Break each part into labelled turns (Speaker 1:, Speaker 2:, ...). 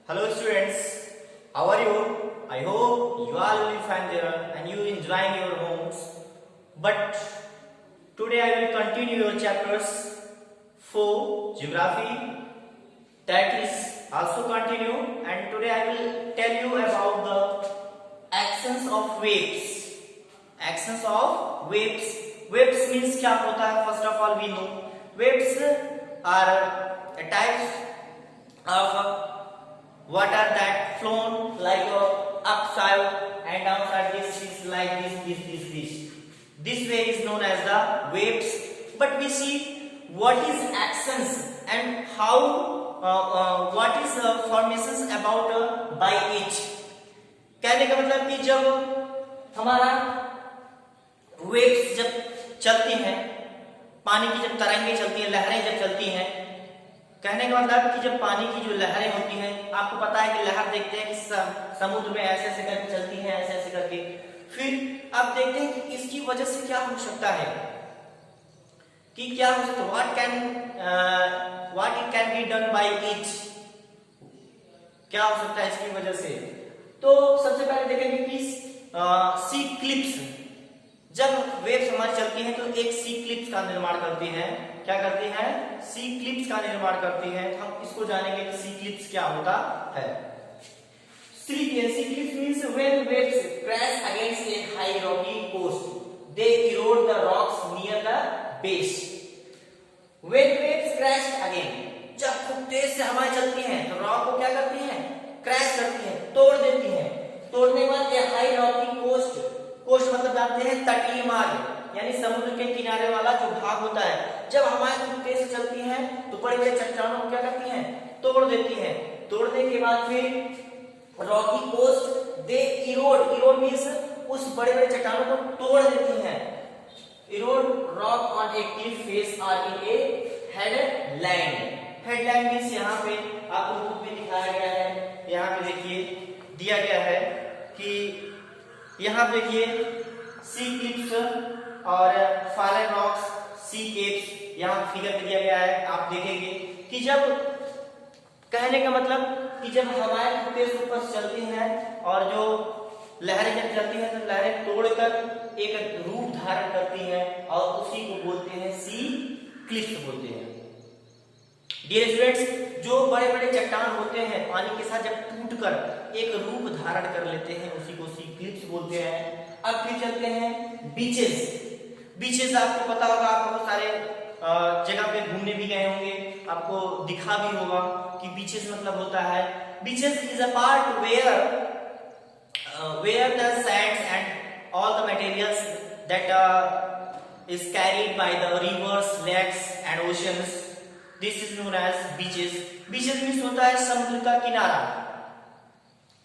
Speaker 1: Hello students, how are you? I hope you all will be fine there and you enjoying your homes. But today I will continue your chapters 4 geography, that is also continue, and today I will tell you about the actions of waves. Actions of waves. Waves means क्या होता है? First of all we know waves are a type of water that flown like upside and downside. This is like this. This way is known as the waves. But we see what is actions and how what is formations about by it. कहने का मतलब कि जब हमारा waves जब चलती हैं, पानी की जब तरंगें चलती हैं, लहरें जब चलती हैं, कहने का मतलब कि जब पानी की जो लहरें होती हैं, आपको पता है कि लहर देखते हैं कि समुद्र में ऐसे ऐसे करके चलती हैं, ऐसे ऐसे करके, फिर आप देखते हैं कि इसकी वजह से क्या हो सकता है, कि क्या हो सकता है, what it can be done by it, क्या हो सकता है इसकी वजह से। तो सबसे पहले देखेंगे कि सी क्लिप्स, जब वेव्स हमारी चलती हैं तो एक सी क्लिप्स का निर्माण करती हैं। क्या करती हैं? सी क्लिप्स का निर्माण करती हैं। हम इसको जानेंगे कि सी क्लिप्स क्या होता है। Sea cliffs means when waves crash against a high rocky coast they erode the rocks near the base. When waves crash again, जब खूब तेज से हवाएं चलती हैं तो रॉक को क्या करती हैं? क्रैश करती हैं, तोड़ देती हैं। तोड़ने के बाद ए हाई रॉकी कोस्ट, कोस्ट मतलब जानते हैं तटीय मार्ग, यानी समुद्र के किनारे वाला जो भाग होता है, जब हवाएं खूब तेज से चलती हैं तो बड़े बड़े चट्टानों को क्या करती हैं? तोड़ देती हैं। तोड़ने के बाद फिर Rocky coast they Erode means उस बड़े बड़े चट्टानों को तोड़ देती हैं। Erode rock on A Cliff face और इन ए हेडलैंड। हेडलैंड मींस यहाँ पे आपको बुक में दिखाया गया है, यहाँ पे देखिए दिया गया है कि यहाँ देखिए सी क्लिप्स और फॉलन रॉक्स, सी केप्स, यहाँ फिगर में दिया गया है। आप देखेंगे कि जब, कहने का मतलब कि जब हवाएं तेज ऊपर चलती हैं और जो लहरें जब चलती हैं तो लहरें तोड़कर एक रूप धारण करती हैं और उसी को बोलते हैं सी क्लिप्स बोलते हैं। डियर स्टूडेंट्स, जो बड़े बड़े चट्टान होते हैं पानी के साथ जब टूटकर एक रूप धारण कर लेते हैं उसी को सी क्लिप्स बोलते हैं। अब फिर चलते हैं बीचेस। बीचेस आपको पता होगा, आप बहुत सारे जगह पे घूमने भी गए होंगे, आपको दिखा भी होगा कि बीचेस मतलब होता है, beaches is a part where the sands and all the materials that is carried by the rivers, lakes and oceans, this is known as beaches. Beaches means होता है समुद्र का किनारा।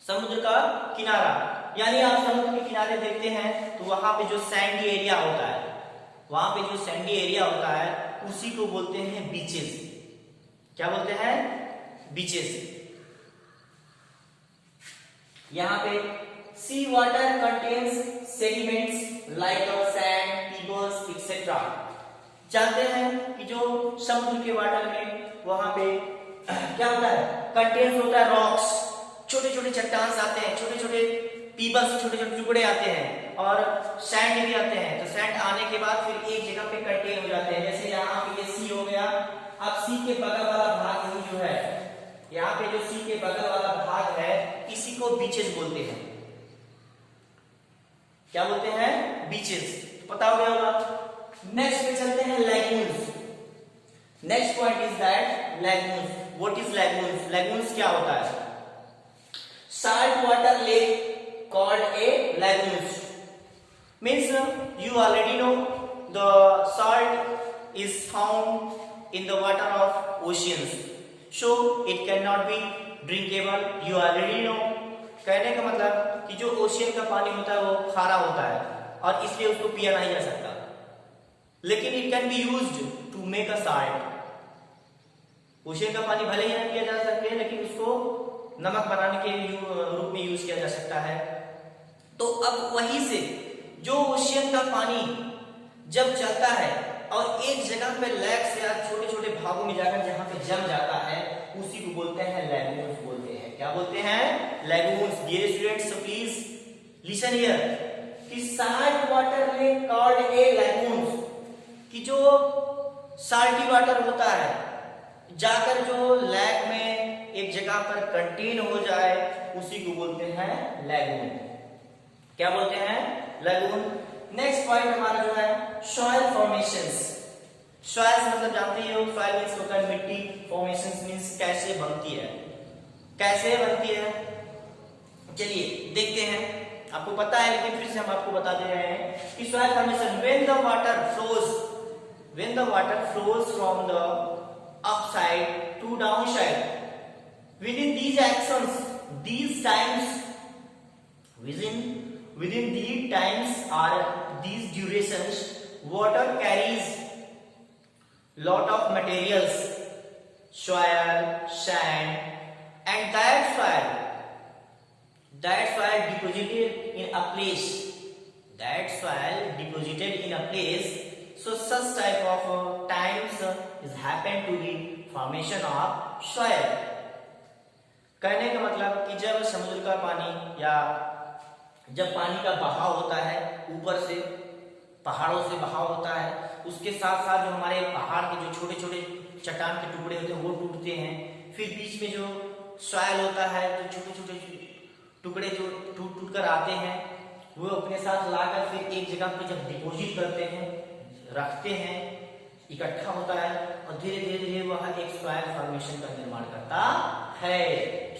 Speaker 1: समुद्र का किनारा यानी आप समुद्र के किनारे देखते हैं तो वहां पे जो सैंडी एरिया होता है, वहां पे जो सैंडी एरिया होता है उसी को बोलते हैं बीचेस। क्या बोलते हैं? बीचेस। यहाँ पे sea water contains sediments like sand, pebbles etcetera. जानते हैं कि जो समुद्र के वाटर में वहां पे क्या होता है? कंटेन्स होता है रॉक्स, छोटे छोटे चट्टान आते हैं, छोटे छोटे पीबल्स, छोटे छोटे टुकड़े आते हैं और सैंड भी आते हैं। तो सैंड आने के बाद फिर एक जगह पे कंटेन हो जाते हैं। जैसे यहाँ पे ये सी हो गया, अब सी के बगल वाला भाग ही जो है, यहाँ पे जो सी के बगल वाला भाग है इसी को बीचेस बोलते हैं। क्या बोलते हैं? बीचेस। तो पता हो गया होगा। नेक्स्ट पे चलते हैं लैगून्स। Next point is that लैगून्स। What is लैगून्स? लैगून्स क्या होता है? Salt water lake called a lagoons means you already know the salt is found in the water of oceans, so it cannot be drinkable. You already know. कहने का मतलब कि जो ocean का पानी होता है वो खारा होता है और इसलिए उसको पिया नहीं जा सकता, लेकिन it can be used to make a salt. Ocean का पानी भले ही नहीं पिया जा सकते लेकिन उसको नमक बनाने के रूप में यूज किया जा सकता है। तो अब वहीं से जो ओशियन का पानी जब चलता है और एक जगह पे लेक्स या छोटे छोटे भागों में जाकर जहां पे जम जाता है उसी को बोलते हैं लैगून्स बोलते हैं। क्या बोलते हैं? Lagoons. Dear students, please listen here कि salt water lake called a lagoons, कि जो साल्टी वाटर होता है जाकर जो लैग में एक जगह पर कंटेन हो जाए उसी को बोलते हैं लैगून। क्या बोलते हैं? लैगून। नेक्स्ट पॉइंट हमारा जो है सॉइल फॉर्मेशंस। सॉइल मतलब जानते ही हो, सॉइल मींस होता है मिट्टी, फॉर्मेशंस मींस कैसे बनती है, कैसे बनती है। चलिए देखते हैं, आपको पता है लेकिन फिर से हम आपको बता दे रहे हैं कि soil formation when the water flows from the upside to downside. Within these actions, these times, within these times or these durations, water carries lot of materials, soil, sand, and that soil deposited in a place. That soil deposited in a place. So such type of times is happen to the formation of soil. कहने का मतलब कि जब समुद्र का पानी या जब पानी का बहाव होता है, ऊपर से पहाड़ों से बहाव होता है, उसके साथ साथ जो हमारे पहाड़ के जो छोटे छोटे चट्टान के टुकड़े होते हैं वो टूटते हैं, फिर बीच में जो सॉइल होता है, जो छोटे छोटे टुकड़े जो टूट टूट कर आते हैं वो अपने साथ लाकर फिर एक जगह पे जब डिपोजिट करते हैं, रखते हैं, इकट्ठा होता है और धीरे धीरे धीरे वह एक सॉइल फॉर्मेशन का निर्माण करता है।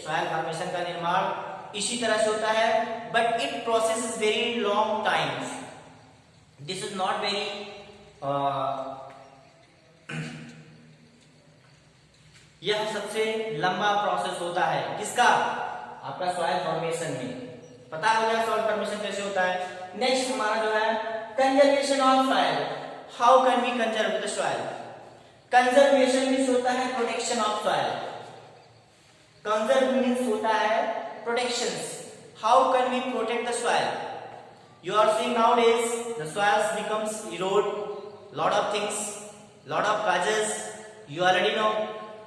Speaker 1: सॉइल फॉर्मेशन का निर्माण इसी तरह से होता है, but it process is very long times. This is not very यह सबसे लंबा प्रोसेस होता है किसका? आपका सॉइल फॉर्मेशन में। पता हो गया सॉइल फॉर्मेशन कैसे होता है। नेक्स्ट हमारा जो है conservation of soil. How can we conserve the soil? Conservation means होता है protection of soil. Conserve means होता है protection. How can we protect the soil? You are seeing nowadays the soils becomes erode, lot of things, lot of causes you already know,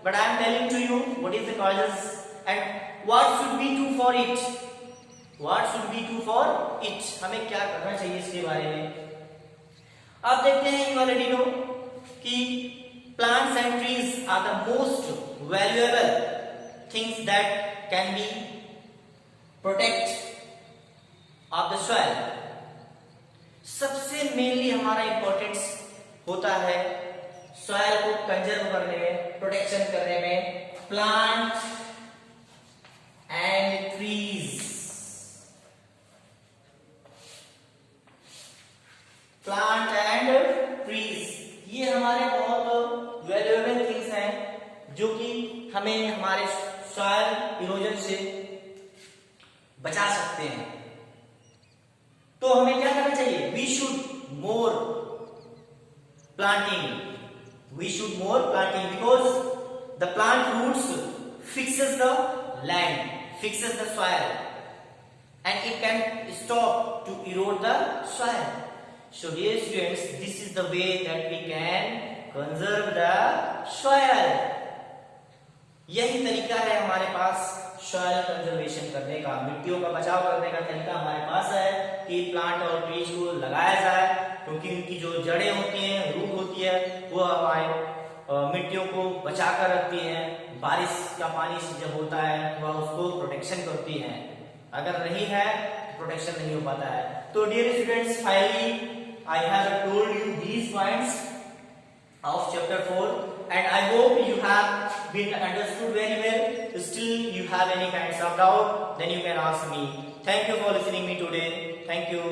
Speaker 1: but I am telling to you what is the causes and what should we do for it. What should we do for it? हमें क्या करना चाहिए इसके बारे में। आप देखते हैं you already know कि plants and trees are the most valuable things that can be protect of the soil. सबसे मेनली हमारा इंपॉर्टेंस होता है सॉइल को कंजर्व करने में, प्रोटेक्शन करने में, plant and trees. Plant and trees ये हमारे बहुत वैल्यूएबल थिंग्स हैं जो कि हमें हमारे सॉइल इरोजन से बचा सकते हैं। तो हमें क्या करना चाहिए? We should more planting. We should more planting because the plant roots fixes the land, fixes the soil and it can stop to erode the soil. So dear students, this is the way that we can conserve the soil. यही तरीका है हमारे पास soil conservation करने का, मिट्टियों का बचाव करने का तरीका हमारे पास है कि प्लांट और ट्रीज को लगाया जाए, क्योंकि उनकी जो जड़ें होती हैं, रूट होती है, वो हमारे मिट्टियों को बचा कर रखती हैं। बारिश का पानी जब होता है वह उसको प्रोटेक्शन करती है, अगर नहीं है प्रोटेक्शन नहीं हो पाता है। तो dear students, finally I have told you these points of chapter 4 and I hope you have been understood very well. Still you have any kinds of doubt, then you can ask me. Thank you for listening me today. Thank you.